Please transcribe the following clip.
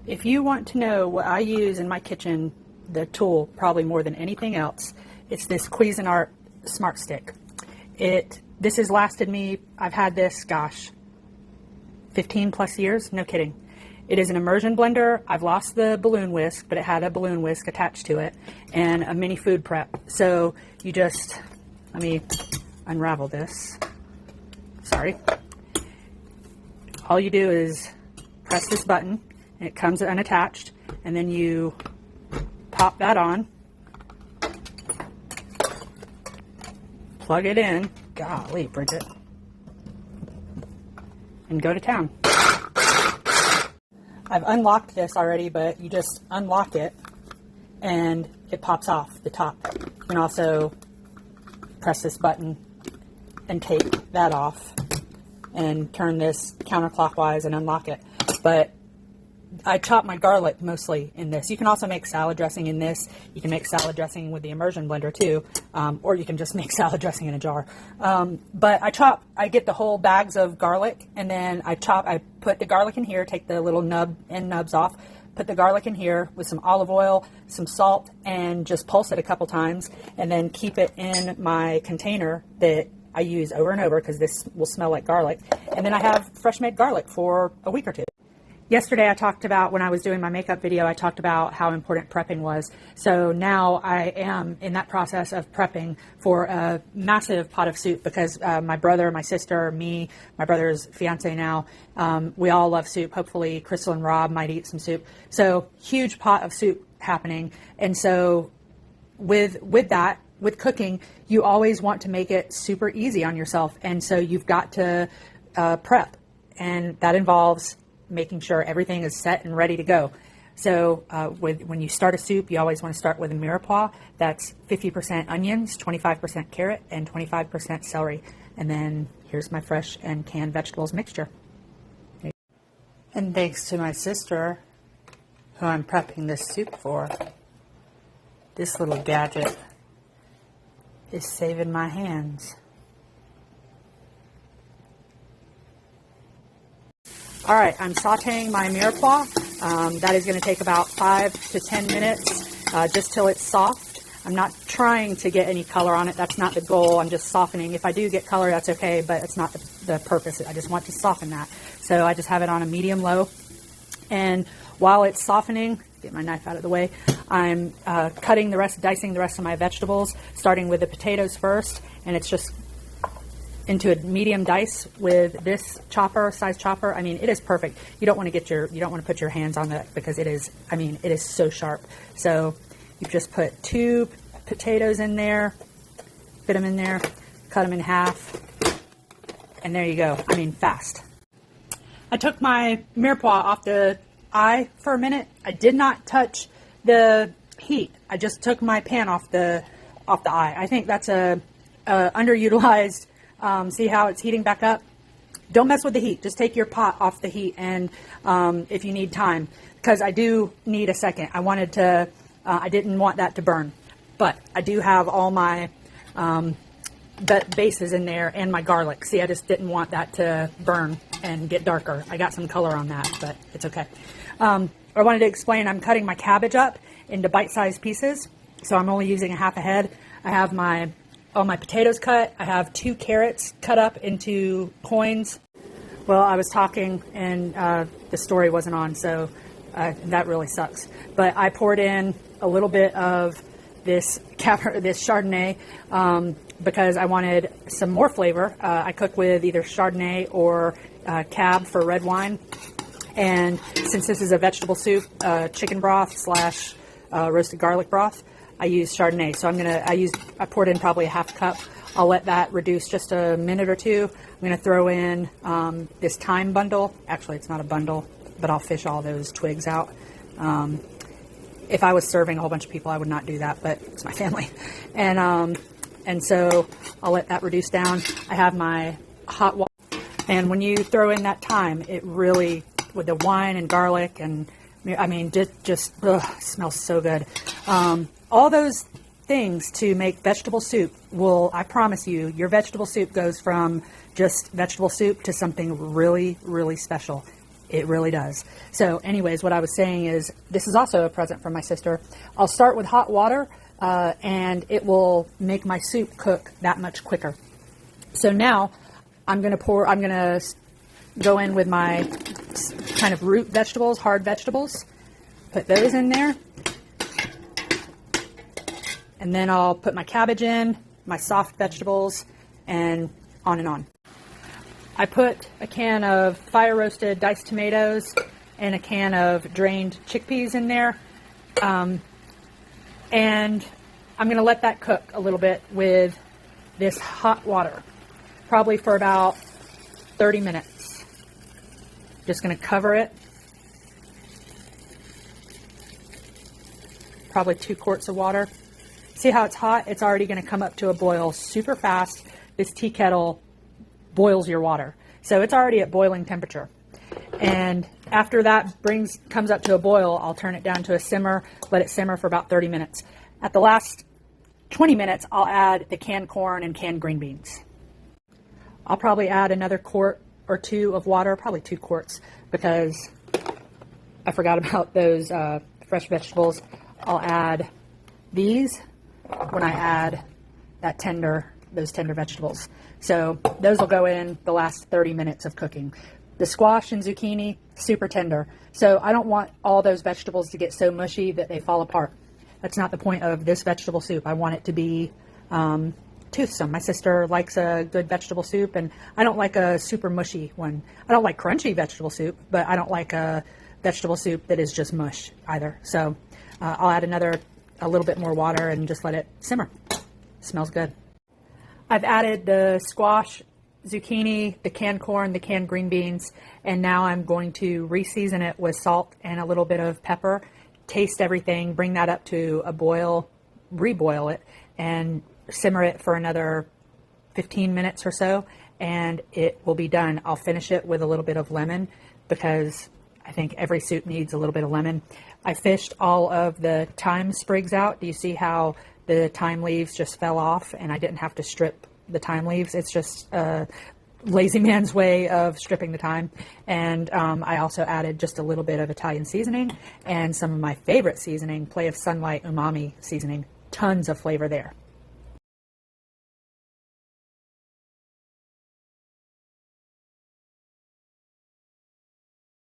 If you want to know what I use in my kitchen, the tool probably more than anything else, it's this Cuisinart Smart Stick. This has lasted me, I've had this, gosh, 15 plus years, no kidding. It is an immersion blender. I've lost the balloon whisk, but it had a balloon whisk attached to it, and a mini food prep. So you just, let me unravel this. Sorry. All you do is press this button, and it comes unattached, and then you pop that on, plug it in, golly, Bridget, and go to town. I've unlocked this already, but you just unlock it and it pops off the top. You can also press this button and take that off and turn this counterclockwise and unlock it. But I chop my garlic mostly in this. You can also make salad dressing in this. You can make salad dressing with the immersion blender too, or you can just make salad dressing in a jar. But I get the whole bags of garlic, and then I put the garlic in here, take the little end nubs off, put the garlic in here with some olive oil, some salt, and just pulse it a couple times, and then keep it in my container that I use over and over because this will smell like garlic. And then I have fresh made garlic for a week or two. Yesterday I talked about, when I was doing my makeup video, I talked about how important prepping was. So now I am in that process of prepping for a massive pot of soup because my brother, my sister, me, my brother's fiance now, we all love soup. Hopefully Crystal and Rob might eat some soup. So huge pot of soup happening. And so with that, with cooking, you always want to make it super easy on yourself. And so you've got to prep. And that involves making sure everything is set and ready to go. So when you start a soup, you always want to start with a mirepoix. That's 50% onions, 25% carrot, and 25% celery. And then here's my fresh and canned vegetables mixture. And thanks to my sister, who I'm prepping this soup for, this little gadget is saving my hands. All right, I'm sauteing my mirepoix. That is going to take about 5 to 10 minutes, just till it's soft. I'm not trying to get any color on it. That's not the goal. I'm just softening. If I do get color, that's okay, but it's not the purpose. I just want to soften that. So I just have it on a medium-low. And while it's softening, get my knife out of the way, I'm dicing the rest of my vegetables, starting with the potatoes first, and it's just into a medium dice with this size chopper. I mean, it is perfect. You don't want to put your hands on that because it is so sharp. So you just put 2 potatoes in there, fit them in there, cut them in half, and there you go. I mean, fast. I took my mirepoix off the eye for a minute. I did not touch the heat. I just took my pan off the eye. I think that's a underutilized. See how it's heating back up? Don't mess with the heat. Just take your pot off the heat, and if you need time, because I do need a second. I didn't want that to burn, but I do have all my bases in there and my garlic. See, I just didn't want that to burn and get darker. I got some color on that, but it's okay. I wanted to explain, I'm cutting my cabbage up into bite-sized pieces, so I'm only using a half a head. I have all my potatoes cut. I have 2 carrots cut up into coins. Well, I was talking and the story wasn't on, so that really sucks. But I poured in a little bit of this Chardonnay because I wanted some more flavor. I cook with either Chardonnay or Cab for red wine. And since this is a vegetable soup, chicken broth / roasted garlic broth, I use Chardonnay. So I poured in probably a half cup. I'll let that reduce just a minute or two. I'm going to throw in this thyme bundle. Actually, it's not a bundle, but I'll fish all those twigs out. If I was serving a whole bunch of people, I would not do that, but it's my family. And so I'll let that reduce down. I have my hot water. And when you throw in that thyme, it really, with the wine and garlic, and I mean, just smells so good. All those things to make vegetable soup I promise you, your vegetable soup goes from just vegetable soup to something really, really special. It really does. So anyways, what I was saying is this is also a present from my sister. I'll start with hot water and it will make my soup cook that much quicker. So now I'm going to go in with my kind of root vegetables, hard vegetables, put those in there. And then I'll put my cabbage in, my soft vegetables, and on and on. I put a can of fire roasted diced tomatoes and a can of drained chickpeas in there. And I'm going to let that cook a little bit with this hot water, probably for about 30 minutes. Just going to cover it. Probably 2 quarts of water. See how it's hot? It's already going to come up to a boil super fast. This tea kettle boils your water. So it's already at boiling temperature. And after that comes up to a boil, I'll turn it down to a simmer, let it simmer for about 30 minutes. At the last 20 minutes, I'll add the canned corn and canned green beans. I'll probably add another quart or 2 of water, probably 2 quarts, because I forgot about those fresh vegetables. I'll add these when I add those tender vegetables. So those will go in the last 30 minutes of cooking. The squash and zucchini, super tender. So I don't want all those vegetables to get so mushy that they fall apart. That's not the point of this vegetable soup. I want it to be toothsome. My sister likes a good vegetable soup, and I don't like a super mushy one. I don't like crunchy vegetable soup, but I don't like a vegetable soup that is just mush either. So I'll add a little bit more water and just let it simmer. Smells good. I've added the squash, zucchini, the canned corn, the canned green beans, and now I'm going to re-season it with salt and a little bit of pepper, taste everything, bring that up to a boil, re-boil it, and simmer it for another 15 minutes or so, and it will be done. I'll finish it with a little bit of lemon because I think every soup needs a little bit of lemon. I fished all of the thyme sprigs out. Do you see how the thyme leaves just fell off and I didn't have to strip the thyme leaves? It's just a lazy man's way of stripping the thyme. And I also added just a little bit of Italian seasoning and some of my favorite seasoning, Play of Sunlight umami seasoning. Tons of flavor there.